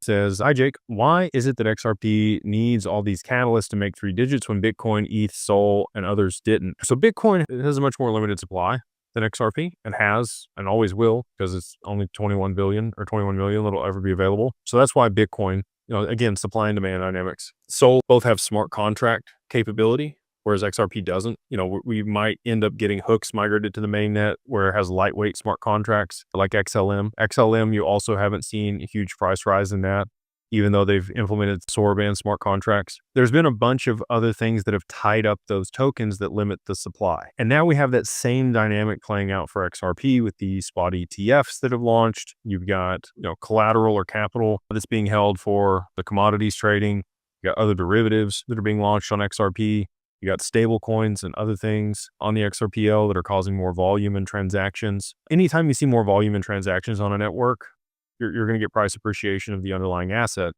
says, "Hi Jake, why is it that XRP needs all these catalysts to make 3 digits when Bitcoin, ETH, Sol, and others didn't?" So Bitcoin has a much more limited supply than XRP. It has and always will, because it's only 21 billion or 21 million that'll ever be available. So that's why Bitcoin, again, supply and demand dynamics. Sol both have smart contract capability, whereas XRP doesn't. We might end up getting hooks migrated to the mainnet where it has lightweight smart contracts like XLM. XLM, you also haven't seen a huge price rise in that, even though they've implemented Soroban smart contracts. There's been a bunch of other things that have tied up those tokens that limit the supply. And now we have that same dynamic playing out for XRP with the spot ETFs that have launched. You've got, collateral or capital that's being held for the commodities trading. You got other derivatives that are being launched on XRP. You got stable coins and other things on the XRPL that are causing more volume in transactions. Anytime you see more volume in transactions on a network, you're going to get price appreciation of the underlying asset.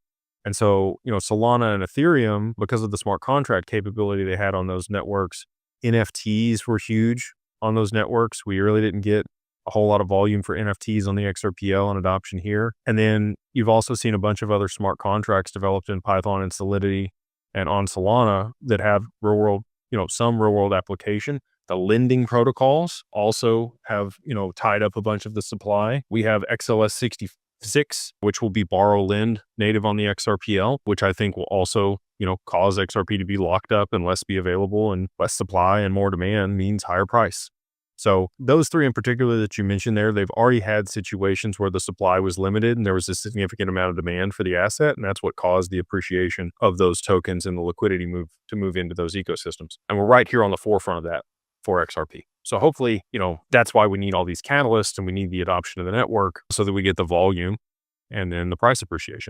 And so, Solana and Ethereum, because of the smart contract capability they had on those networks, NFTs were huge on those networks. We really didn't get a whole lot of volume for NFTs on the XRPL and adoption here. And then you've also seen a bunch of other smart contracts developed in Python and Solidity and on Solana that have some real world application. The lending protocols also have, tied up a bunch of the supply. We have XLS66, which will be borrow lend native on the XRPL, which I think will also, cause XRP to be locked up and less be available, and less supply and more demand means higher price. So those 3 in particular that you mentioned there, they've already had situations where the supply was limited and there was a significant amount of demand for the asset. And that's what caused the appreciation of those tokens and the liquidity to move into those ecosystems. And we're right here on the forefront of that for XRP. So hopefully, that's why we need all these catalysts and we need the adoption of the network so that we get the volume and then the price appreciation.